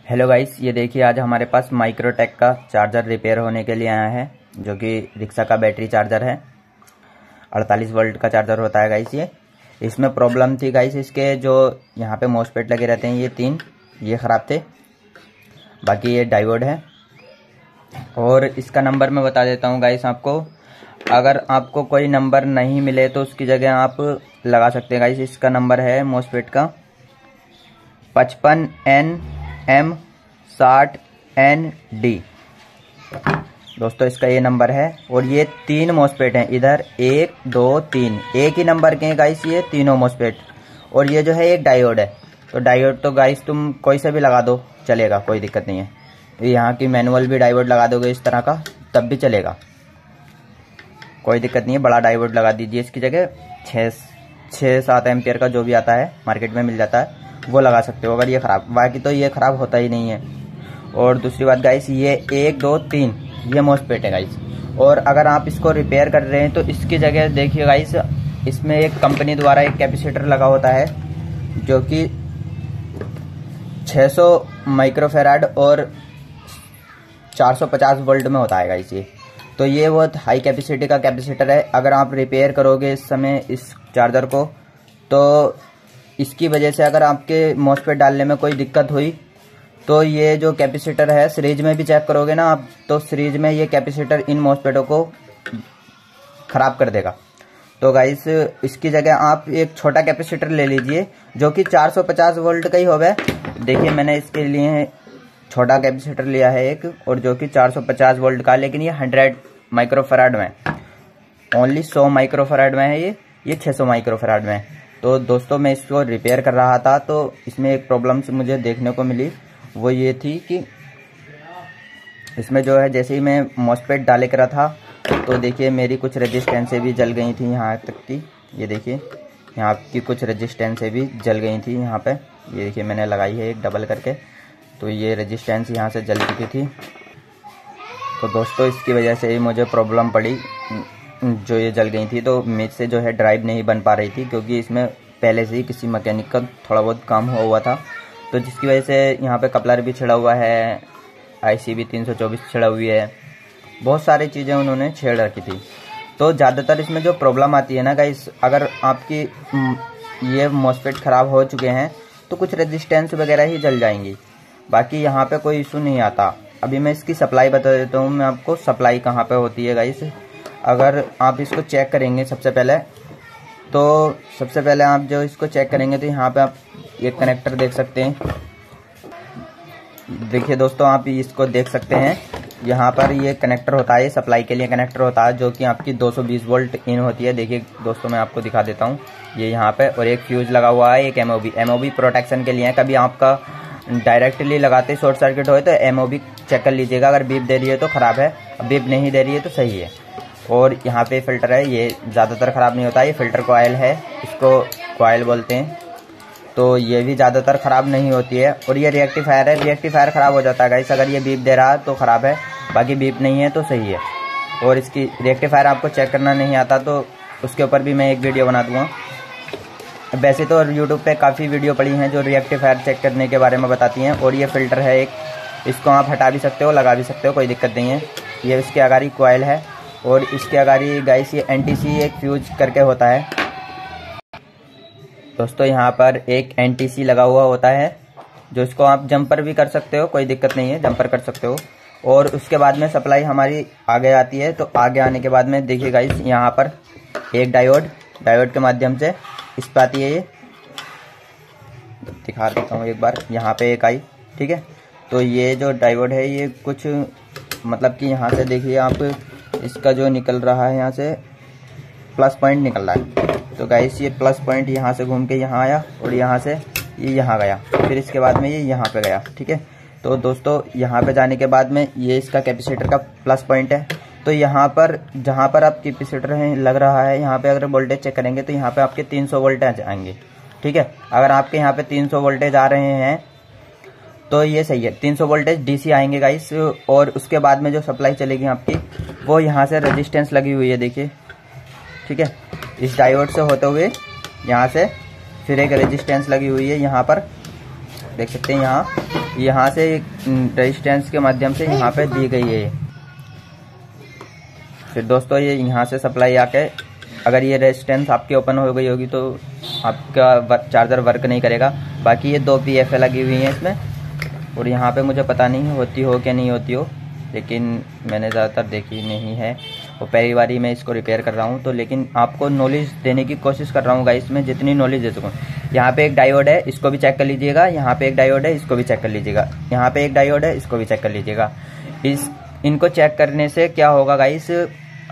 Hello guys, ये देखिए आज हमारे पास माइक्रोटेक का चार्जर रिपेयर होने के लिए आया है, जो कि रिक्शा का बैटरी चार्जर है। 48 वोल्ट का चार्जर होता है गाइस। ये इसमें प्रॉब्लम थी गाइस, इसके जो यहाँ पे मॉसफेट लगे रहते हैं ये 3 ये ख़राब थे। बाकी ये डायोड है। और इसका नंबर मैं बता देता हूँ गाइस आपको। अगर आपको कोई नंबर नहीं मिले तो उसकी जगह आप लगा सकते हैं गाइस। इसका नंबर है मॉसफेट का 55NM60ND। दोस्तों इसका ये नंबर है। और ये 3 मॉसफेट हैं, इधर 1 2 3 एक ही नंबर के हैं गाइस ये तीनों मॉसफेट। और ये जो है एक डायोड है। तो डायोड तो गाइस तुम कोई से भी लगा दो चलेगा, कोई दिक्कत नहीं है। यहाँ की मैनुअल भी डायोड लगा दोगे इस तरह का तब भी चलेगा, कोई दिक्कत नहीं है। बड़ा डायोड लगा दीजिए इसकी जगह। 6-7 एम्पियर का जो भी आता है मार्केट में मिल जाता है वो लगा सकते हो अगर ये ख़राब। बाकी तो ये ख़राब होता ही नहीं है। और दूसरी बात गाइस, ये 1 2 3 ये मॉसफेट है गाइस। और अगर आप इसको रिपेयर कर रहे हैं तो इसकी जगह देखिए गाइस, इसमें एक कंपनी द्वारा एक कैपेसिटर लगा होता है जो कि 600 माइक्रोफेराड और 450 वोल्ट में होता है गाइस ये। तो ये बहुत हाई कैपेसिटी का कैपेसिटर है। अगर आप रिपेयर करोगे इस समय इस चार्जर को तो इसकी वजह से अगर आपके मॉसफेट डालने में कोई दिक्कत हुई तो ये जो कैपेसिटर है सीरीज में भी चेक करोगे ना आप, तो सीरीज में ये कैपेसिटर इन मॉसफेटों को ख़राब कर देगा। तो गाइस इसकी जगह आप एक छोटा कैपेसिटर ले लीजिए जो कि 450 वोल्ट का ही होगा। देखिए मैंने इसके लिए छोटा कैपेसिटर लिया है एक, और जो कि 450 वोल्ट का, लेकिन ये 100 माइक्रोफेराड में, ओनली 100 माइक्रोफेराड में है ये 600 माइक्रोफेराड में है। तो दोस्तों मैं इसको रिपेयर कर रहा था तो इसमें एक प्रॉब्लम मुझे देखने को मिली, वो ये थी कि इसमें जो है जैसे ही मैं मॉसफेट डाले करा था तो देखिए मेरी कुछ रेजिस्टेंसें भी जल गई थी यहाँ तक की। ये देखिए यहाँ की कुछ रेजिस्टेंसें भी जल गई थी यहाँ पे। ये देखिए मैंने लगाई है एक डबल करके, तो ये रेजिस्टेंस यहाँ से जल चुकी थी। तो दोस्तों इसकी वजह से ही मुझे प्रॉब्लम पड़ी, जो ये जल गई थी। तो मेरे से जो है ड्राइव नहीं बन पा रही थी क्योंकि इसमें पहले से ही किसी मैकेनिक का थोड़ा बहुत काम हुआ था, तो जिसकी वजह से यहाँ पे कपलर भी छिड़ा हुआ है, IC भी 324 छिड़ा हुई है, बहुत सारी चीज़ें उन्होंने छेड़ रखी थी। तो ज़्यादातर इसमें जो प्रॉब्लम आती है ना गाइस, अगर आपकी ये मॉसफेट ख़राब हो चुके हैं तो कुछ रेजिस्टेंस वगैरह ही जल जाएंगी, बाकी यहाँ पे कोई इशू नहीं आता। अभी मैं इसकी सप्लाई बता देता हूँ मैं आपको, सप्लाई कहाँ पे होती है गाइस। अगर आप इसको चेक करेंगे सबसे पहले आप जो इसको चेक करेंगे तो यहाँ पे आप एक कनेक्टर देख सकते हैं। देखिए दोस्तों आप इसको देख सकते हैं, यहाँ पर ये कनेक्टर होता है, ये सप्लाई के लिए कनेक्टर होता है जो कि आपकी 220 वोल्ट इन होती है। देखिए दोस्तों मैं आपको दिखा देता हूँ, ये यहाँ पे, और एक फ्यूज लगा हुआ है, एक MOB प्रोटेक्शन के लिए है। कभी आपका डायरेक्टली लगाते शॉर्ट सर्किट हो तो MOB चेक कर लीजिएगा, अगर बीप दे रही है तो ख़राब है, बीप नहीं दे रही है तो सही है। और यहाँ पे फ़िल्टर है, ये ज़्यादातर ख़राब नहीं होता है, ये फ़िल्टर कॉइल है, इसको कॉइल बोलते हैं, तो ये भी ज़्यादातर ख़राब नहीं होती है। और ये रिएक्टिफायर है, रिएक्टिफायर ख़राब हो जाता है गाइस, अगर ये बीप दे रहा है तो ख़राब है, बाकी बीप नहीं है तो सही है। और इसकी रिएक्टिफायर आपको चेक करना नहीं आता तो उसके ऊपर भी मैं एक वीडियो बना दूँगा। वैसे तो यूट्यूब पे काफ़ी वीडियो पड़ी हैं जो रिएक्टिफायर चेक करने के बारे में बताती हैं। और ये फ़िल्टर है एक, इसको आप हटा भी सकते हो लगा भी सकते हो, कोई दिक्कत नहीं है। ये इसके अगाड़ी कॉइल है, और इसके अगाड़ी गाइस ये NTC एक फ्यूज करके होता है। दोस्तों यहाँ पर एक NTC लगा हुआ होता है जो इसको आप जंपर भी कर सकते हो, कोई दिक्कत नहीं है, जंपर कर सकते हो। और उसके बाद में सप्लाई हमारी आगे आती है, तो आगे आने के बाद में देखिए गाइस यहाँ पर एक डायोड के माध्यम से इस पर आती है, ये दिखा देता हूँ एक बार, यहाँ पे एक आई, ठीक है। तो ये जो डायोड है ये कुछ मतलब कि यहाँ से देखिए आप, इसका जो निकल रहा है यहाँ से प्लस पॉइंट निकल रहा है। तो गाइस ये प्लस पॉइंट यहाँ से घूम के यहाँ आया और यहाँ से ये यहाँ गया, फिर इसके बाद में ये यहाँ पे गया, ठीक है। तो दोस्तों यहाँ पे जाने के बाद में ये इसका कैपेसिटर का प्लस पॉइंट है। तो यहाँ पर जहाँ पर आप कैपेसिटर है लग रहा है, यहाँ पे अगर वोल्टेज चेक करेंगे तो यहाँ पे आपके 300 वोल्टेज आएंगे, ठीक है। अगर आपके यहाँ पे 300 वोल्टेज आ रहे हैं तो ये सही है, 300 वोल्टेज DC आएंगे गाइस। और उसके बाद में जो सप्लाई चलेगी आपकी वो यहाँ से रेजिस्टेंस लगी हुई है, देखिए, ठीक है। इस डायोड से होते हुए यहाँ से फिर एक रेजिस्टेंस लगी हुई है, यहाँ पर देख सकते हैं, यहाँ यहाँ से रेजिस्टेंस के माध्यम से यहाँ पे दी गई है। फिर दोस्तों ये यहाँ से सप्लाई आके अगर ये रेजिस्टेंस आपकी ओपन हो गई होगी तो आपका चार्जर वर्क नहीं करेगा। बाकी ये 2 PFA लगी हुई हैं इसमें, और यहाँ पे मुझे पता नहीं होती हो कि नहीं होती हो, लेकिन मैंने ज़्यादातर देखी नहीं है, वो पहली बारी मैं इसको रिपेयर कर रहा हूँ। तो लेकिन आपको नॉलेज देने की कोशिश कर रहा हूँ गाइस, मैं जितनी नॉलेज दे सकूँ। यहाँ पे एक डायोड है, इसको भी चेक कर लीजिएगा। यहाँ पे एक डायोड है, इसको भी चेक कर लीजिएगा। यहाँ पे एक डायोड है, इसको भी चेक कर लीजिएगा। इनको चेक करने से क्या होगा गाइस,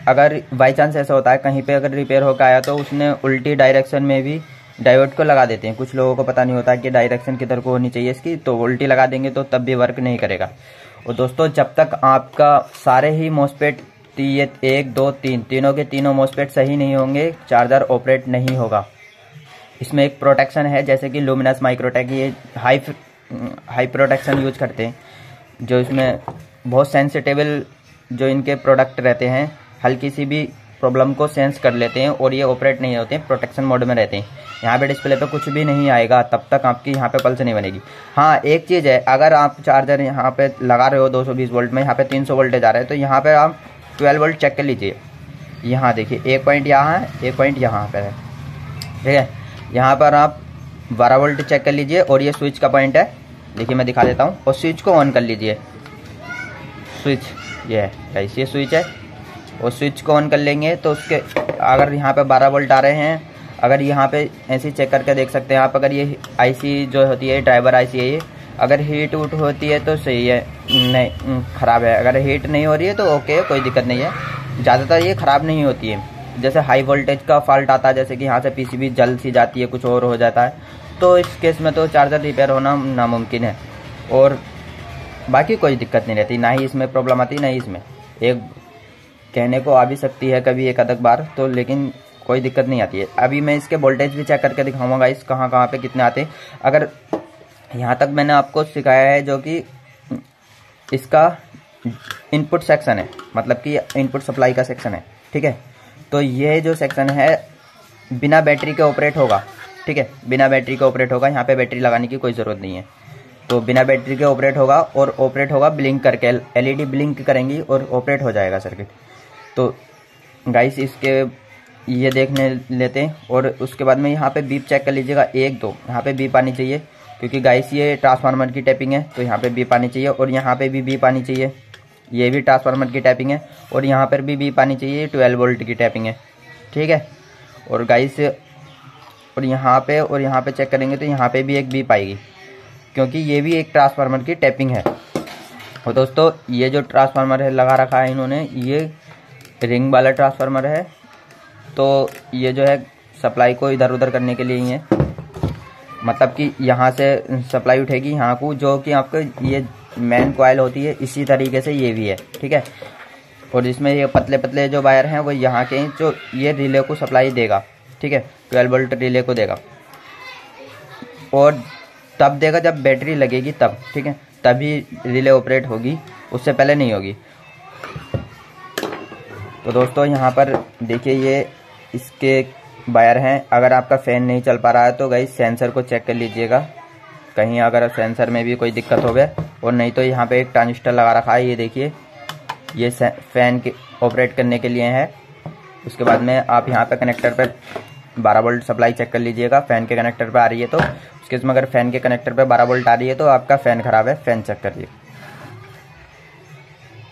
अगर बाई चांस ऐसा होता है कहीं पे अगर रिपेयर होकर आया तो उसने उल्टी डायरेक्शन में भी डायोड को लगा देते हैं। कुछ लोगों को पता नहीं होता कि डायरेक्शन किधर को होनी चाहिए इसकी, तो उल्टी लगा देंगे तो तब भी वर्क नहीं करेगा। और दोस्तों जब तक आपका सारे ही मॉसफेट, ये 1 2 3 तीनों के तीनों मॉसफेट सही नहीं होंगे, चार्जर ऑपरेट नहीं होगा। इसमें एक प्रोटेक्शन है, जैसे कि लुमिनस माइक्रोटेक, ये हाई प्रोटेक्शन यूज करते हैं, जो इसमें बहुत सेंसिटिव जो इनके प्रोडक्ट रहते हैं, हल्की सी भी प्रॉब्लम को सेंस कर लेते हैं और ये ऑपरेट नहीं होते हैं, प्रोटेक्शन मोड में रहते हैं। यहाँ पे डिस्प्ले पे कुछ भी नहीं आएगा तब तक आपकी यहाँ पे पल्स नहीं बनेगी। हाँ एक चीज़ है, अगर आप चार्जर यहाँ पे लगा रहे हो 220 वोल्ट में, यहाँ पे 300 वोल्टेज आ रहा है, तो यहाँ पे आप 12 वोल्ट चेक कर लीजिए। यहाँ देखिए 1 पॉइंट यहाँ है, 1 पॉइंट यहाँ पर है, ठीक है। यहाँ पर आप 12 वोल्ट चेक कर लीजिए, और ये स्विच का पॉइंट है, देखिए मैं दिखा देता हूँ। और स्विच को ऑन कर लीजिए, स्विच ये है गाइस, ये स्विच है। और स्विच को ऑन कर लेंगे तो उसके अगर यहाँ पे 12 वोल्ट आ रहे हैं, अगर यहाँ पे ऐसे चेक करके देख सकते हैं आप, अगर ये आईसी जो होती है, ड्राइवर आईसी है, ये अगर हीट उट होती है तो सही है, नहीं ख़राब है। अगर हीट नहीं हो रही है तो ओके, कोई दिक्कत नहीं है। ज़्यादातर ये ख़राब नहीं होती है। जैसे हाई वोल्टेज का फॉल्ट आता है, जैसे कि यहाँ से पीसीबी जल सी जाती है, कुछ और हो जाता है, तो इस केस में तो चार्जर रिपेयर होना नामुमकिन है। और बाकी कोई दिक्कत नहीं रहती, ना ही इसमें प्रॉब्लम आती, ना ही इसमें। एक कहने को आ भी सकती है कभी एक आध बार तो, लेकिन कोई दिक्कत नहीं आती है। अभी मैं इसके वोल्टेज भी चेक करके दिखाऊंगा इस कहाँ कहाँ पे कितने आते हैं। अगर यहाँ तक मैंने आपको सिखाया है, जो कि इसका इनपुट सेक्शन है, मतलब कि इनपुट सप्लाई का सेक्शन है, ठीक है। तो ये जो सेक्शन है बिना बैटरी के ऑपरेट होगा, ठीक है, बिना बैटरी के ऑपरेट होगा। यहाँ पे बैटरी लगाने की कोई ज़रूरत नहीं है, तो बिना बैटरी के ऑपरेट होगा। और ऑपरेट होगा ब्लिंक करके, एलईडी ब्लिंक करेंगी और ऑपरेट हो जाएगा सर्किट। तो गाइस इसके ये देखने लेते हैं, और उसके बाद में यहाँ पे बीप चेक कर लीजिएगा। 1 2 यहाँ पे बीप आनी चाहिए, क्योंकि गाइस ये ट्रांसफार्मर की टैपिंग है, तो यहाँ पे बीप आनी चाहिए। और यहाँ पे भी बीप आनी चाहिए, ये भी ट्रांसफार्मर की टैपिंग है। और यहाँ पर भी बीप आनी चाहिए, 12 वोल्ट की टैपिंग है, ठीक है। और गाइस और यहाँ पे चेक करेंगे तो यहाँ पे भी एक बीप आएगी, क्योंकि ये भी एक ट्रांसफार्मर की टैपिंग है। और दोस्तों ये जो ट्रांसफार्मर है लगा रखा है इन्होंने, ये रिंग वाला ट्रांसफार्मर है, तो ये जो है सप्लाई को इधर उधर करने के लिए ही है, मतलब कि यहाँ से सप्लाई उठेगी यहाँ को, जो कि आपको ये मेन कॉइल होती है, इसी तरीके से ये भी है, ठीक है। और इसमें ये पतले पतले जो वायर हैं वो यहाँ के, जो ये रिले को सप्लाई देगा, ठीक है, 12 वोल्ट रिले को देगा। और तब देगा जब बैटरी लगेगी तब, ठीक है, तभी रिले ऑपरेट होगी, उससे पहले नहीं होगी। तो दोस्तों यहाँ पर देखिए ये इसके वायर हैं। अगर आपका फ़ैन नहीं चल पा रहा है तो गाइस सेंसर को चेक कर लीजिएगा, कहीं अगर सेंसर में भी कोई दिक्कत हो गया। और नहीं तो यहाँ पे एक ट्रांजिस्टर लगा रखा है, ये देखिए, ये फ़ैन के ऑपरेट करने के लिए है। उसके बाद में आप यहाँ पे कनेक्टर पर 12 वोल्ट सप्लाई चेक कर लीजिएगा। फ़ैन के कनेक्टर पर आ रही है तो उसके इसमें अगर फ़ैन के कनेक्टर पर 12 वोल्ट आ रही है तो आपका फ़ैन ख़राब है, फ़ैन चेक करिए,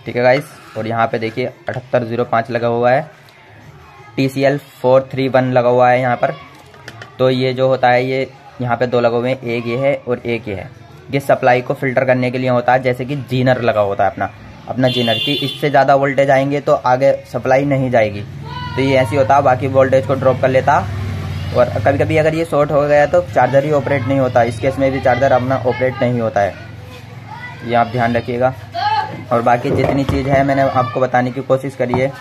ठीक है गाइस। और यहाँ पे देखिए 7805 लगा हुआ है, TCL 431 लगा हुआ है यहाँ पर। तो ये जो होता है, ये यहाँ पे 2 लगे हुए हैं, एक ये है और एक ये है। ये सप्लाई को फिल्टर करने के लिए होता है, जैसे कि जीनर लगा होता है अपना जीनर की, इससे ज़्यादा वोल्टेज आएंगे तो आगे सप्लाई नहीं जाएगी, तो ये ऐसे होता है, बाकी वोल्टेज को ड्रॉप कर लेता। और कभी कभी अगर ये शॉर्ट हो गया तो चार्जर ही ऑपरेट नहीं होता, इस केस में भी चार्जर अपना ऑपरेट नहीं होता है, ये आप ध्यान रखिएगा। और बाकी जितनी चीज़ है मैंने आपको बताने की कोशिश करी है।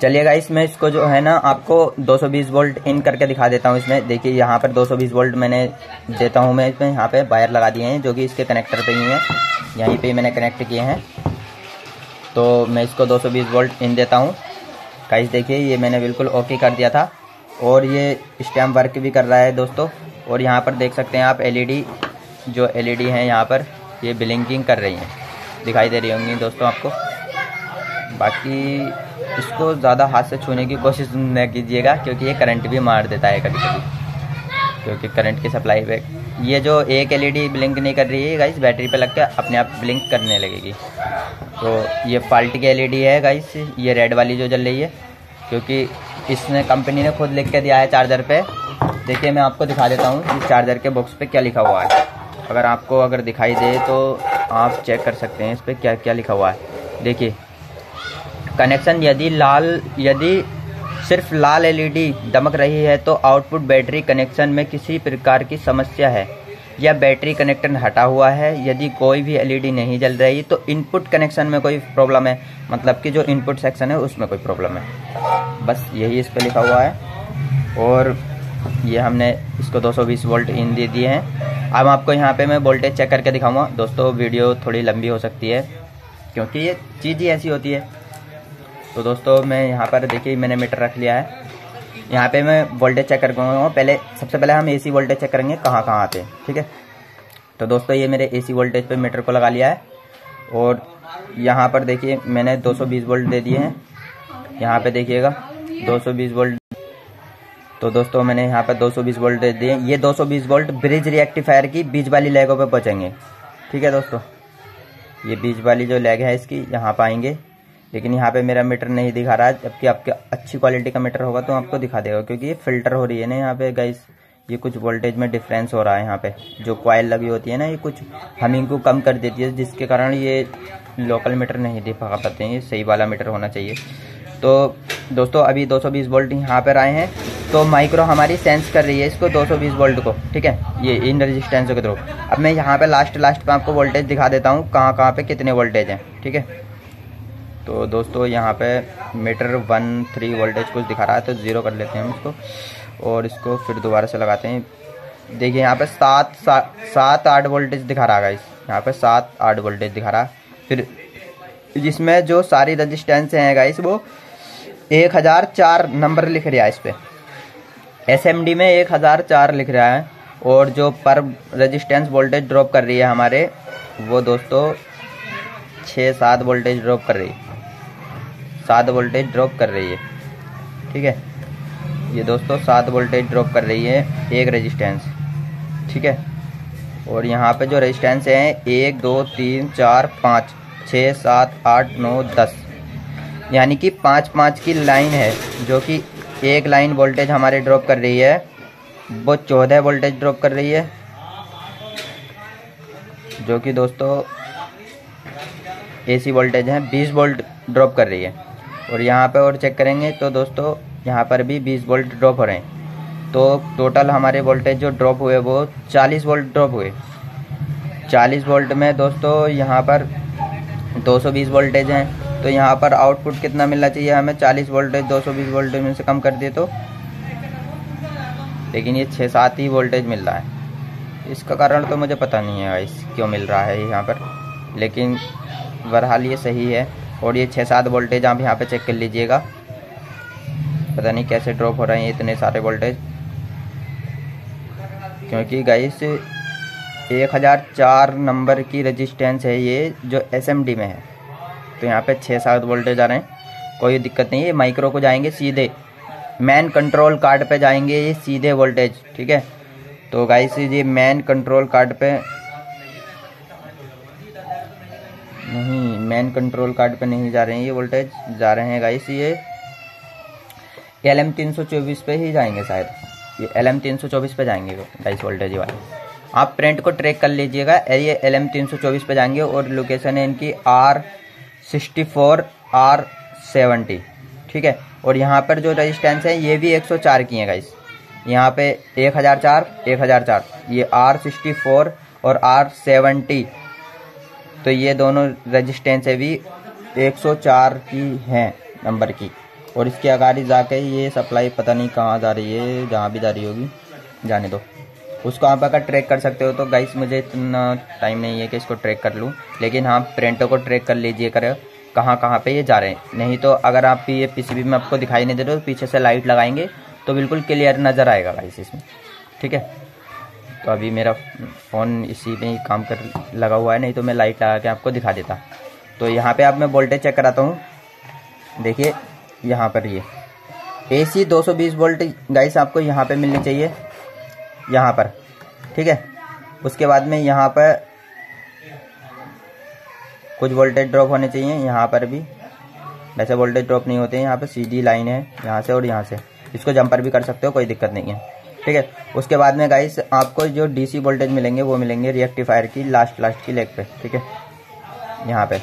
चलिएगा इसमें इसको जो है ना आपको 220 वोल्ट इन करके दिखा देता हूँ। इसमें देखिए यहाँ पर 220 वोल्ट मैंने देता हूँ मैं इसमें, यहाँ पे वायर लगा दिए हैं जो कि इसके कनेक्टर पे ही हैं, यहीं पे मैंने कनेक्ट किए हैं। तो मैं इसको 220 वोल्ट इन देता हूँ। गाइस देखिए ये मैंने बिल्कुल ओके कर दिया था, और ये स्टैम्प वर्क भी कर रहा है दोस्तों। और यहाँ पर देख सकते हैं आप LED जो एलईडी हैं यहाँ पर ये ब्लिंकिंग कर रही हैं, दिखाई दे रही होंगी दोस्तों आपको। बाकी इसको ज़्यादा हाथ से छूने की कोशिश न कीजिएगा, क्योंकि ये करंट भी मार देता है कभी कभी, क्योंकि करंट की सप्लाई पे ये जो एक एलईडी ब्लिंक नहीं कर रही है गाइस, बैटरी पे लग के अपने आप ब्लिंक करने लगेगी। तो ये फाल्ट की एलईडी है गाइस, ये रेड वाली जो जल रही है, क्योंकि इसने कंपनी ने खुद लिख के दिया है चार्जर पे। देखिए मैं आपको दिखा देता हूँ इस चार्जर के बॉक्स पे क्या लिखा हुआ है। अगर दिखाई दे तो आप चेक कर सकते हैं इस पर क्या क्या लिखा हुआ है। देखिए, कनेक्शन यदि सिर्फ लाल एलईडी दमक रही है तो आउटपुट बैटरी कनेक्शन में किसी प्रकार की समस्या है या बैटरी कनेक्टर हटा हुआ है। यदि कोई भी एलईडी नहीं जल रही तो इनपुट कनेक्शन में कोई प्रॉब्लम है, मतलब कि जो इनपुट सेक्शन है उसमें कोई प्रॉब्लम है। बस यही इस पर लिखा हुआ है। और ये हमने इसको 220 वोल्ट इन दे दिए हैं। अब आपको यहाँ पे मैं वोल्टेज चेक करके दिखाऊंगा। दोस्तों वीडियो थोड़ी लंबी हो सकती है क्योंकि ये चीज़ ही ऐसी होती है। तो दोस्तों मैं यहाँ पर देखिए मैंने मीटर रख लिया है, यहाँ पे मैं वोल्टेज चेक करूँगा। सबसे पहले हम एसी वोल्टेज चेक करेंगे कहाँ आते हैं, ठीक है। तो दोस्तों ये मेरे एसी वोल्टेज पे मीटर को लगा लिया है और यहाँ पर देखिए मैंने 220 वोल्ट दे दिए हैं। यहाँ पे देखिएगा 220 वोल्ट। तो दोस्तों मैंने यहाँ पर 220 वोल्ट दे दिए। ये 220 वोल्ट ब्रिज रिएक्टिफायर की बीच वाली लेगों पे पहुँचेंगे, ठीक है दोस्तों। ये बीच वाली जो लेग है इसकी यहाँ पर आएंगे, लेकिन यहाँ पे मेरा मीटर नहीं दिखा रहा है, जबकि आपके अच्छी क्वालिटी का मीटर होगा तो आपको दिखा देगा, क्योंकि ये फिल्टर हो रही है ना यहाँ पे गाइस। ये कुछ वोल्टेज में डिफरेंस हो रहा है। यहाँ पे जो कॉइल लगी होती है ना, ये कुछ हमिंग को कम कर देती है, जिसके कारण ये लोकल मीटर नहीं दिखा पाते हैं। ये सही वाला मीटर होना चाहिए। तो दोस्तों अभी 220 वोल्ट यहाँ पर आए हैं, तो माइक्रो हमारी सेंस कर रही है इसको 220 वोल्ट को, ठीक है, ये इन रेजिस्टेंस के थ्रू। अब मैं यहाँ पे लास्ट पे आपको वोल्टेज दिखा देता हूँ कहाँ पे कितने वोल्टेज हैं, ठीक है। तो दोस्तों यहाँ पे मीटर 13 वोल्टेज कुछ दिखा रहा है, तो 0 कर लेते हैं हम इसको और इसको फिर दोबारा से लगाते हैं। देखिए यहाँ पे 7-8 वोल्टेज दिखा रहा है, यहाँ पे 7-8 वोल्टेज दिखा रहा है। फिर जिसमें जो सारी रजिस्टेंस हैं गाइस वो 1004 नंबर लिख रहा है इस पे, एसएमडी में 1004 लिख रहा है। और जो पर रजिस्टेंस वोल्टेज ड्रॉप कर रही है हमारे, वो दोस्तों 6-7 वोल्टेज ड्रॉप कर रही है, 7 वोल्टेज ड्रॉप कर रही है, ठीक है। ये दोस्तों 7 वोल्टेज ड्रॉप कर रही है एक रेजिस्टेंस, ठीक है। और यहाँ पे जो रेजिस्टेंस है 1 2 3 4 5 6 7 8 9 10, यानी कि 5-5 की लाइन है, जो कि एक लाइन वोल्टेज हमारे ड्रॉप कर रही है, वो 14 वोल्टेज ड्रॉप कर रही है, जो कि दोस्तों एसी वोल्टेज है 20 वोल्ट ड्रॉप कर रही है। और यहाँ पे और चेक करेंगे तो दोस्तों यहाँ पर भी 20 वोल्ट ड्रॉप हो रहे हैं। तो टोटल हमारे वोल्टेज जो ड्रॉप हुए वो 40 वोल्ट ड्रॉप हुए। 40 वोल्ट में दोस्तों यहाँ पर 220 वोल्टेज हैं, तो यहाँ पर आउटपुट कितना मिलना चाहिए हमें? 40 वोल्टेज 220 वोल्टेज में से कम कर दिए तो, लेकिन ये 6-7 ही वोल्टेज मिल रहा है। इसका कारण तो मुझे पता नहीं है गाइस क्यों मिल रहा है यहाँ पर, लेकिन बहरहाल ये सही है। और ये 6-7 वोल्टेज आप यहाँ पे चेक कर लीजिएगा, पता नहीं कैसे ड्रॉप हो रहे हैं इतने सारे वोल्टेज, क्योंकि गाइस 1004 नंबर की रेजिस्टेंस है ये जो एसएमडी में है। तो यहाँ पे 6-7 वोल्टेज आ रहे हैं, कोई दिक्कत नहीं है। माइक्रो को जाएंगे सीधे मैन कंट्रोल कार्ड पे जाएंगे ये सीधे वोल्टेज, ठीक है। तो गाइस ये मैन कंट्रोल कार्ड पे नहीं, मैन कंट्रोल कार्ड पे नहीं जा रहे हैं ये वोल्टेज, जा रहे हैं गाइस ये LM324 पे ही जाएंगे शायद, ये LM324 पे जाएंगे गाइस वोल्टेज वाले। आप प्रिंट को ट्रैक कर लीजिएगा, ये LM324 पे जाएंगे और लोकेशन है इनकी R64 R70, ठीक है। और यहाँ पर जो रेजिस्टेंस है ये भी 104 की है गाइस, यहाँ पे 1004 ये R64 और R70, तो ये दोनों रेजिस्टेंस है भी 104 की हैं नंबर की। और इसके आगे जाके ये सप्लाई पता नहीं कहाँ जा रही है, जहाँ भी जा रही होगी जाने दो, उसको आप अगर ट्रैक कर सकते हो तो गाइस मुझे इतना टाइम नहीं है कि इसको ट्रैक कर लूँ, लेकिन हाँ प्रिंटों को ट्रैक कर लीजिए कर कहाँ पे ये जा रहे हैं। नहीं तो अगर आप ये पीसीबी में आपको दिखाई नहीं दे रहे हो, पीछे से लाइट लगाएंगे तो बिल्कुल क्लियर नज़र आएगा गाइस इसमें, ठीक है। तो अभी मेरा फ़ोन इसी में ही काम कर लगा हुआ है, नहीं तो मैं लाइट लगा के आपको दिखा देता। तो यहाँ पे अब मैं वोल्टेज चेक कराता हूँ। देखिए यहाँ पर ये AC 220 वोल्ट गाइस आपको यहाँ पे मिलनी चाहिए, यहाँ पर, ठीक है। उसके बाद में यहाँ पर कुछ वोल्टेज ड्रॉप होने चाहिए, यहाँ पर भी वैसे वोल्टेज ड्रॉप नहीं होते हैं, यहाँ पे सीधी लाइन है यहाँ से और यहाँ से, इसको जंपर भी कर सकते हो, कोई दिक्कत नहीं है, ठीक है। उसके बाद में गाइस आपको जो DC वोल्टेज मिलेंगे वो मिलेंगे रेक्टिफायर की लास्ट की लेग पे, ठीक है, यहाँ पे,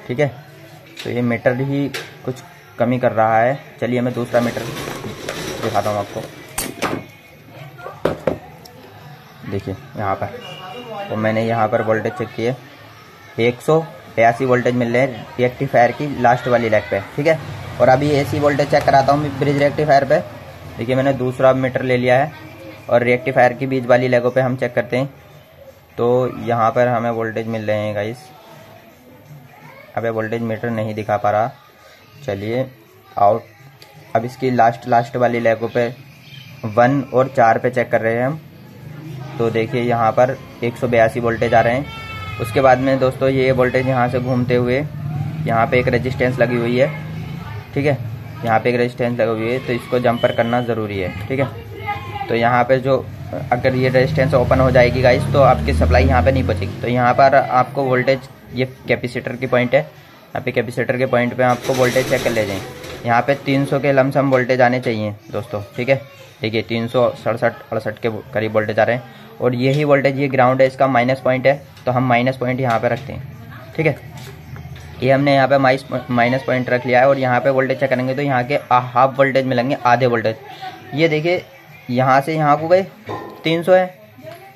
ठीक है। तो ये मीटर ही कुछ कमी कर रहा है। चलिए मैं दूसरा मीटर दिखाता हूँ आपको। देखिए यहाँ पर, तो मैंने यहाँ पर वोल्टेज चेक किए, 182 वोल्टेज मिल रहे हैं रेक्टिफायर की लास्ट वाली लेग पे, ठीक है। और अभी AC वोल्टेज चेक कराता हूँ ब्रिज रेक्टिफायर पे। देखिए मैंने दूसरा मीटर ले लिया है और रेक्टिफायर की बीच वाली लेगों पे हम चेक करते हैं। तो यहाँ पर हमें वोल्टेज मिल रहे हैं गाइस। अबे वोल्टेज मीटर नहीं दिखा पा रहा, चलिए आउट। अब इसकी लास्ट वाली लेगों पे 1 और 4 पे चेक कर रहे हैं हम। तो देखिए यहाँ पर 182 वोल्टेज आ रहे हैं। उसके बाद में दोस्तों ये वोल्टेज यहाँ से घूमते हुए यहाँ पे एक रेजिस्टेंस लगी हुई है, ठीक है, यहाँ पे एक रेजिस्टेंस लगी हुई है, तो इसको जंपर करना ज़रूरी है, ठीक है। तो यहाँ पे जो अगर ये रेजिस्टेंस ओपन हो जाएगी गाइस तो आपकी सप्लाई यहाँ पे नहीं पहुँचेगी। तो यहाँ पर आपको वोल्टेज, ये कैपेसिटर की पॉइंट है, यहाँ पे कैपेसिटर के पॉइंट पे आपको वोल्टेज चेक कर ले जाएं। यहाँ पे 300 के लमसम वोल्टेज आने चाहिए दोस्तों, ठीक है। देखिए 367-68 के करीब वोल्टेज आ रहे हैं और यही वोल्टेज, ये ग्राउंड है, इसका माइनस पॉइंट है, तो हम माइनस पॉइंट यहाँ पे रखते हैं, ठीक है। ये हमने यहाँ पे माइनस पॉइंट रख लिया है और यहाँ पे वोल्टेज चेक करेंगे तो यहाँ के हाफ वोल्टेज मिलेंगे, आधे वोल्टेज। ये देखिए यहाँ से यहाँ को गए 300 है,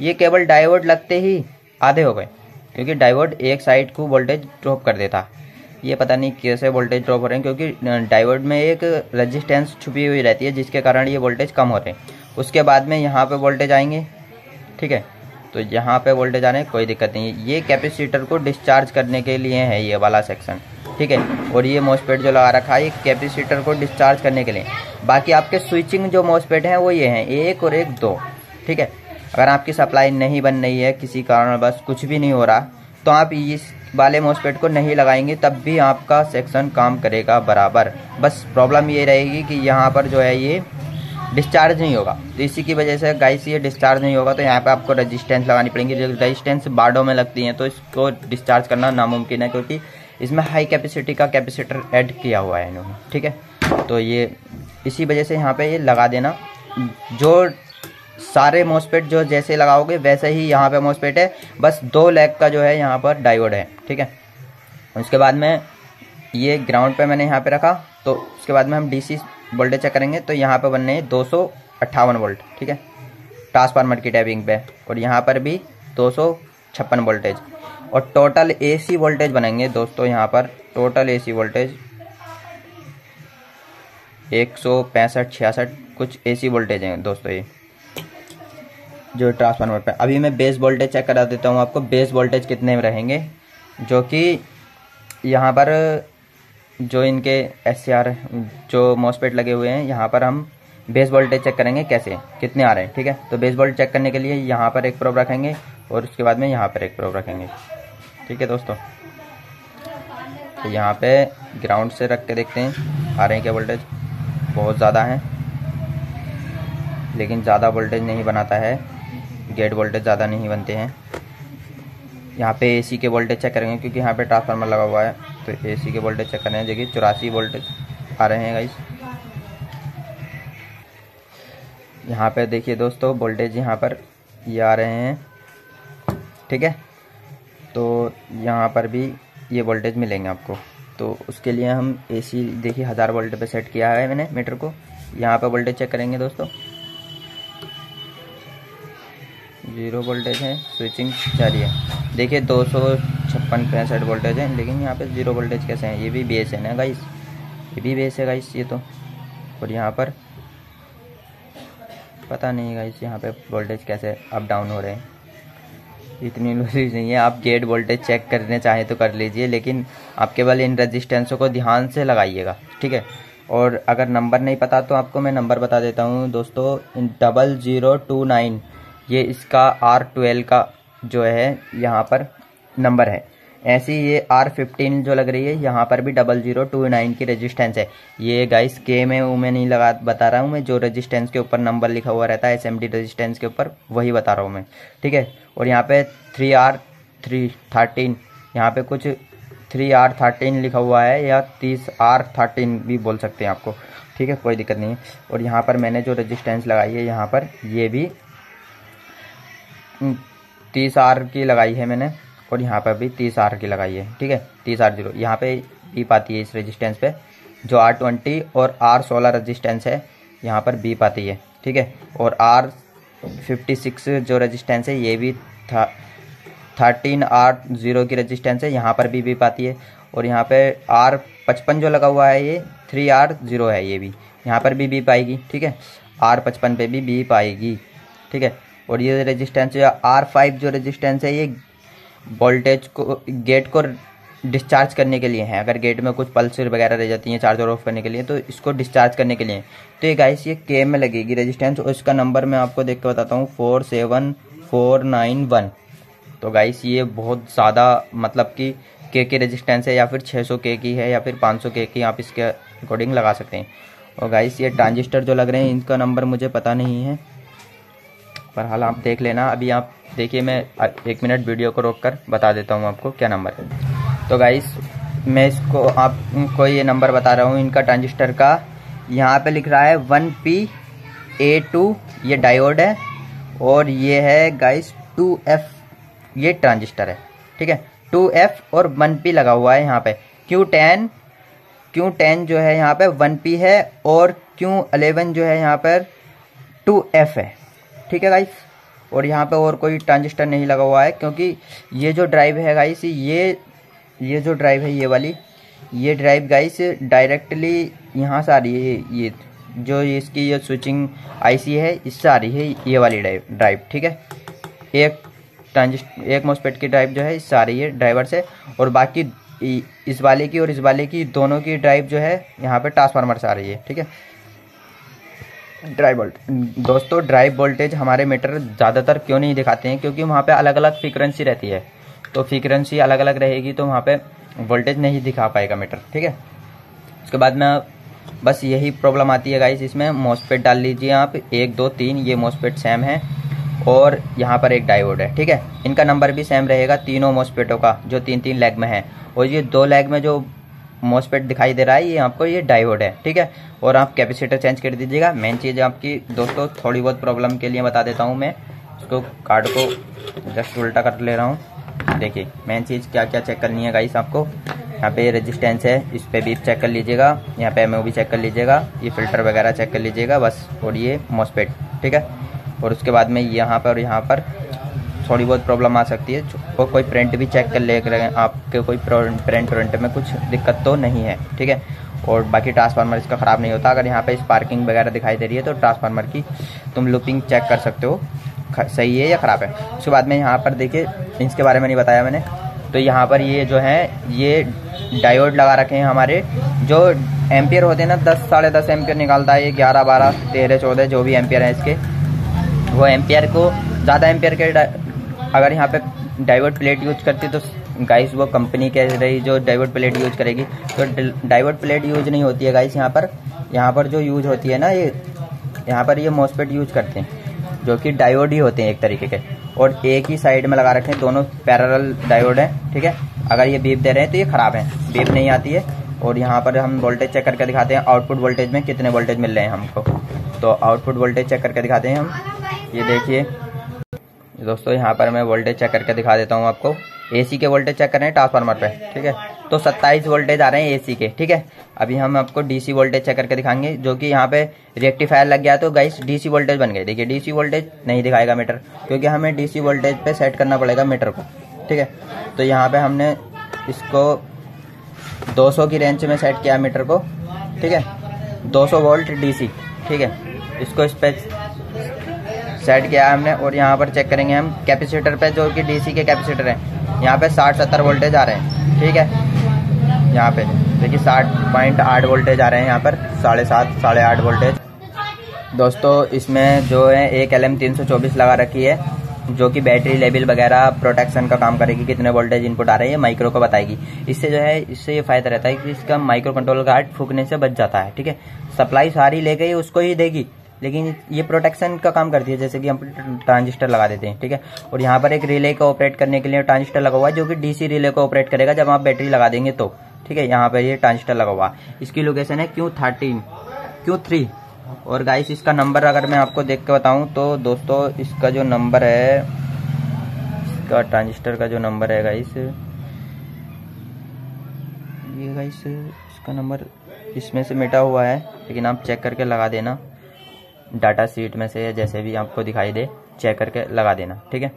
ये केवल डायोड लगते ही आधे हो गए, क्योंकि डायोड एक साइड को वोल्टेज ड्रॉप कर देता। ये पता नहीं कैसे वोल्टेज ड्रॉप हो रहे हैं, क्योंकि डायोड में एक रेजिस्टेंस छुपी हुई रहती है जिसके कारण ये वोल्टेज कम हो रहे हैं। उसके बाद में यहाँ पे वोल्टेज आएंगे, ठीक है। तो यहाँ पे वोल्टेज आने कोई दिक्कत नहीं है। ये कैपेसिटर को डिस्चार्ज करने के लिए है ये वाला सेक्शन, ठीक है। और ये मॉसफेट जो लगा रखा है ये कैपेसिटर को डिस्चार्ज करने के लिए। बाकी आपके स्विचिंग जो मॉसफेट हैं वो ये हैं 1 और 1 2, ठीक है। अगर आपकी सप्लाई नहीं बन रही है किसी कारण, बस कुछ भी नहीं हो रहा, तो आप इस वाले मॉसफेट को नहीं लगाएंगे तब भी आपका सेक्शन काम करेगा बराबर। बस प्रॉब्लम ये रहेगी कि यहाँ पर जो है ये डिस्चार्ज नहीं होगा। तो इसी की वजह से गाइस ये डिस्चार्ज नहीं होगा, तो यहाँ पे आपको रेजिस्टेंस लगानी पड़ेगी। रेजिस्टेंस बाडों में लगती हैं तो इसको डिस्चार्ज करना नामुमकिन है, क्योंकि इसमें हाई कैपेसिटी का कैपेसिटर ऐड किया हुआ है इन्होंने, ठीक है। तो ये इसी वजह से यहाँ पे ये लगा देना। जो सारे मॉसफेट जो जैसे लगाओगे वैसे ही यहाँ पे मॉसफेट है, बस 2 लेग का जो है यहाँ पर डायोड है, ठीक है। उसके बाद में ये ग्राउंड पे मैंने यहाँ पे रखा, तो उसके बाद में हम DC वोल्टेज चेक करेंगे। तो यहाँ पे बनने 258 वोल्ट, ठीक है, ट्रांसफार्मर की टैपिंग पे, और यहाँ पर भी 256 वोल्टेज। और टोटल AC वोल्टेज बनेंगे दोस्तों, यहाँ पर टोटल AC वोल्टेज 165-66 कुछ AC वोल्टेज हैं दोस्तों ये जो ट्रांसफार्मर पे। अभी मैं बेस वोल्टेज चेक करा देता हूँ आपको, बेस वोल्टेज कितने में रहेंगे, जो कि यहाँ पर जो इनके SCR जो मॉसफेट लगे हुए हैं यहाँ पर हम बेस वोल्टेज चेक करेंगे कैसे कितने आ रहे हैं, ठीक है। तो बेस वोल्टेज चेक करने के लिए यहाँ पर एक प्रोब रखेंगे और उसके बाद में यहाँ पर एक प्रोब रखेंगे, ठीक है दोस्तों। तो यहाँ पे ग्राउंड से रख के देखते हैं आ रहे हैं क्या वोल्टेज। बहुत ज़्यादा है, लेकिन ज़्यादा वोल्टेज नहीं बनाता है, गेट वोल्टेज ज़्यादा नहीं बनते हैं। यहाँ पे AC के वोल्टेज चेक करेंगे, क्योंकि यहाँ पे ट्रांसफार्मर लगा हुआ है, तो AC के वोल्टेज चेक करेंगे। देखिए 84 वोल्टेज आ रहे हैं गाइस। यहाँ पे देखिए दोस्तों वोल्टेज यहाँ पर ये आ रहे हैं, ठीक है। तो यहाँ पर भी ये वोल्टेज मिलेंगे आपको। तो उसके लिए हम AC देखिए 1000 वोल्ट पे सेट किया है मैंने मीटर को। यहाँ पे वोल्टेज चेक करेंगे दोस्तों, 0 वोल्टेज है, स्विचिंग जारी है। देखिए 256-65 वोल्टेज है, लेकिन यहाँ पे 0 वोल्टेज कैसे हैं। ये भी बेस है ना गाइस, ये भी बेस है गाइस ये तो। और यहाँ पर पता नहीं गाइस यहाँ पे वोल्टेज कैसे अप डाउन हो रहे हैं, इतनी नॉलेज नहीं है। आप गेट वोल्टेज चेक करने चाहें तो कर लीजिए, लेकिन आप केवल इन रजिस्टेंसों को ध्यान से लगाइएगा, ठीक है। और अगर नंबर नहीं पता तो आपको मैं नंबर बता देता हूँ दोस्तों, 0029 ये इसका R12 का जो है यहाँ पर नंबर है। ऐसे ही ये R15 जो लग रही है यहाँ पर भी 0029 की रेजिस्टेंस है। ये गाइस के में नहीं लगा बता रहा हूँ मैं, जो रेजिस्टेंस के ऊपर नंबर लिखा हुआ रहता है SMD रेजिस्टेंस के ऊपर वही बता रहा हूँ मैं, ठीक है। और यहाँ पे 3R13 यहाँ पे कुछ 3R13 लिखा हुआ है या 30R13 भी बोल सकते हैं आपको, ठीक है, कोई दिक्कत नहीं है। और यहाँ पर मैंने जो रेजिस्टेंस लगाई है यहाँ पर ये भी 30R की लगाई है मैंने, और यहाँ पर भी 30R की लगाई है, ठीक है, 30R0। यहाँ पे बीप आती है इस रेजिस्टेंस पे, जो R20 और R16 रेजिस्टेंस है यहाँ पर बीप आती है, ठीक है। और R56 जो रेजिस्टेंस है ये भी 13R0 की रेजिस्टेंस है, यहाँ पर भी बीप आती है। और यहाँ पे R55 जो लगा हुआ है ये 3R0 है, ये भी यहाँ पर भी बीप आएगी, ठीक है, R55 पे भी बीप आएगी, ठीक है। और ये रेजिस्टेंस R5 जो रेजिस्टेंस है ये वोल्टेज को गेट को डिस्चार्ज करने के लिए है। अगर गेट में कुछ पल्स वगैरह रह जाती हैं चार्जर ऑफ करने के लिए, तो इसको डिस्चार्ज करने के लिए। तो ये गाइस ये के में लगेगी रेजिस्टेंस, और इसका नंबर मैं आपको देख के बताता हूँ 47491। तो गाइस ये बहुत ज़्यादा मतलब कि के रेजिस्टेंस है, या फिर 600 के की है या फिर 500 के की, आप इसके अकॉर्डिंग लगा सकते हैं। और गाइस ये ट्रांजिस्टर जो लग रहे हैं इनका नंबर मुझे पता नहीं है, पर हाल आप देख लेना। अभी आप देखिए, मैं 1 मिनट वीडियो को रोक कर बता देता हूँ आपको क्या नंबर है। तो गाइस मैं इसको आपको ये नंबर बता रहा हूँ इनका ट्रांजिस्टर का। यहाँ पे लिख रहा है 1PA2 ये डायोड है, और ये है गाइस 2F ये ट्रांजिस्टर है, ठीक है। 2F और 1P लगा हुआ है यहाँ पे। Q10 जो है यहाँ पे 1P है, और Q11 जो है यहाँ पर 2F है, ठीक है गाइस। और यहाँ पे और कोई ट्रांजिस्टर नहीं लगा हुआ है, क्योंकि ये जो ड्राइव है गाइस, ये जो ड्राइव है ये वाली, ये ड्राइव गाइस डायरेक्टली यहाँ से आ रही है। ये जो इसकी ये स्विचिंग आईसी है इससे आ रही है ये वाली ड्राइव, ठीक है। एक मॉस्फेट की ड्राइव जो है इससे आ रही है ड्राइवर से, और बाकी इस वाले की और इस वाले की दोनों की ड्राइव जो है यहाँ पे ट्रांसफार्मर से आ रही है, ठीक है। दोस्तों ड्राइव वोल्टेज हमारे मीटर ज़्यादातर क्यों नहीं दिखाते हैं, क्योंकि वहाँ पे अलग अलग फ्रीक्वेंसी रहती है, तो फ्रीक्वेंसी अलग अलग रहेगी तो वहाँ पे वोल्टेज नहीं दिखा पाएगा मीटर, ठीक है। उसके बाद में बस यही प्रॉब्लम आती है गाइस, इसमें मॉस्फेट डाल लीजिए आप 1 2 3, ये मॉस्फेट सेम है, और यहाँ पर एक डायोड है, ठीक है। इनका नंबर भी सेम रहेगा तीनों मॉस्फेटों का, जो 3-3 लेग में है। और ये 2 लेग में जो मॉस्फेट दिखाई दे रहा है ये आपको ये डायोड है, ठीक है। और आप कैपेसिटर चेंज कर दीजिएगा। मेन चीज़ आपकी दोस्तों थोड़ी बहुत प्रॉब्लम के लिए बता देता हूँ मैं, इसको कार्ड को जस्ट उल्टा कर ले रहा हूँ। देखिए मेन चीज़ क्या क्या चेक करनी है गाइस आपको। यहाँ पे रेजिस्टेंस है, इस पे भी चेक कर लीजिएगा, यहाँ पे एमओ भी चेक कर लीजिएगा, ये फिल्टर वगैरह चेक कर लीजिएगा बस, और ये मॉस्फेट, ठीक है। और उसके बाद में यहाँ पर और यहाँ पर थोड़ी बहुत प्रॉब्लम आ सकती है, और कोई प्रिंट भी चेक कर ले आपके, कोई प्रिंट में कुछ दिक्कत तो नहीं है, ठीक है। और बाकी ट्रांसफार्मर इसका ख़राब नहीं होता। अगर यहाँ पे स्पार्किंग वगैरह दिखाई दे रही है तो ट्रांसफार्मर की तुम लूपिंग चेक कर सकते हो सही है या ख़राब है। उसके बाद में यहाँ पर देखिए, इसके बारे में नहीं बताया मैंने, तो यहाँ पर ये जो है ये डायोड लगा रखे हैं हमारे, जो एम्पियर होते हैं ना 10 साढ़े 10 एम्पियर निकालता है, ये 11 12 13 14 जो भी एम्पियर है इसके, वो एम्पियर को ज़्यादा एम्पियर के अगर यहाँ पे डायोड प्लेट यूज करती तो गाइस वो कंपनी कह रही जो डायोड प्लेट यूज करेगी, तो डायोड प्लेट यूज नहीं होती है गाइस। यहाँ पर जो यूज होती है ना, ये यहाँ पर ये मॉस्फेट यूज करते हैं, जो कि डायोड ही होते हैं एक तरीके के, और एक ही साइड में लगा रखे हैं, दोनों पैरेलल डायोड है, ठीक है। अगर ये बीप दे रहे हैं तो ये खराब है, बीप नहीं आती है। और यहाँ पर हम वोल्टेज चेक करके दिखाते हैं, आउटपुट वोल्टेज में कितने वोल्टेज मिल रहे हैं हमको, तो आउटपुट वोल्टेज चेक करके दिखाते हैं हम। ये देखिए दोस्तों, यहाँ पर मैं वोल्टेज चेक करके दिखा देता हूँ आपको। एसी के वोल्टेज चेक कर रहे हैं ट्रांसफार्मर पे, ठीक है, तो 27 वोल्टेज आ रहे हैं एसी के, ठीक है। अभी हम आपको डीसी वोल्टेज चेक करके दिखाएंगे, जो कि यहाँ पे रेक्टिफायर लग गया तो गाइस डीसी वोल्टेज बन गए। देखिए डीसी वोल्टेज नहीं दिखाएगा मीटर, क्योंकि हमें डीसी वोल्टेज पे सेट करना पड़ेगा मीटर को, ठीक है। तो यहाँ पे हमने इसको 200 की रेंज में सेट किया मीटर को, ठीक है, 200 वोल्ट डीसी, ठीक है, इसको इस पे सेट किया हमने। और यहाँ पर चेक करेंगे हम कैपेसिटर पे, जो कि डीसी के कैपेसिटर हैं, यहाँ पे 60-70 वोल्टेज आ रहे हैं, ठीक है। यहाँ पे देखिए 60.8 वोल्टेज आ रहे हैं, यहाँ पर 7.5 8.5 वोल्टेज दोस्तों इसमें जो है एक LM324 लगा रखी है, जो कि बैटरी लेवल वगैरह प्रोटेक्शन का काम करेगी, कितने वोल्टेज इनपुट आ रही है माइक्रो को बताएगी। इससे जो है इससे ये फायदा रहता है कि इसका माइक्रो कंट्रोल गार्ड फूकने से बच जाता है। ठीक है, सप्लाई सारी ले गई उसको ही देगी, लेकिन ये प्रोटेक्शन का काम करती है, जैसे कि हम ट्रांजिस्टर लगा देते हैं। ठीक है, और यहाँ पर एक रिले को ऑपरेट करने के लिए ट्रांजिस्टर लगा हुआ है, जो कि डीसी रिले को ऑपरेट करेगा जब आप बैटरी लगा देंगे तो। ठीक है, यहाँ पर ये ट्रांजिस्टर लगा हुआ है। इसकी लोकेशन है Q3। और गाइस इसका नंबर अगर मैं आपको देख के बताऊं तो दोस्तों इसका जो नंबर है, इसका ट्रांजिस्टर का जो नंबर है गाइस, ये गाइस इसका नंबर इसमें से मिटा हुआ है, लेकिन आप चेक करके लगा देना, डाटा शीट में से जैसे भी आपको दिखाई दे चेक करके लगा देना। ठीक है,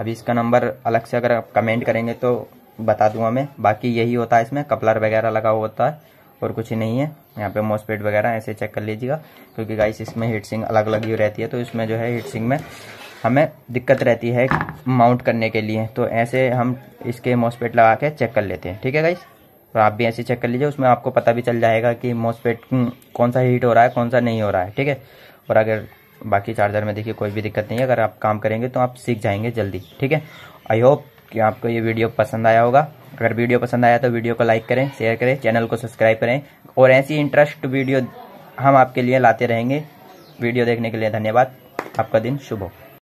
अभी इसका नंबर अलग से अगर आप कमेंट करेंगे तो बता दूंगा मैं। बाकी यही होता है, इसमें कपलर वगैरह लगा होता है और कुछ ही नहीं है। यहाँ पे मॉसफेट वगैरह ऐसे चेक कर लीजिएगा, क्योंकि गाइस इसमें हीट सिंक अलग अलग ही रहती है, तो इसमें जो है हीट सिंक में हमें दिक्कत रहती है माउंट करने के लिए, तो ऐसे हम इसके मॉसफेट लगा के चेक कर लेते हैं। ठीक है गाइस, तो आप भी ऐसे चेक कर लीजिए, उसमें आपको पता भी चल जाएगा कि मॉसफेट कौन सा हीट हो रहा है कौन सा नहीं हो रहा है। ठीक है, और अगर बाकी चार्जर में देखिए कोई भी दिक्कत नहीं है, अगर आप काम करेंगे तो आप सीख जाएंगे जल्दी। ठीक है, आई होप कि आपको ये वीडियो पसंद आया होगा। अगर वीडियो पसंद आया तो वीडियो को लाइक करें, शेयर करें, चैनल को सब्सक्राइब करें, और ऐसी इंटरेस्ट वीडियो हम आपके लिए लाते रहेंगे। वीडियो देखने के लिए धन्यवाद। आपका दिन शुभ हो।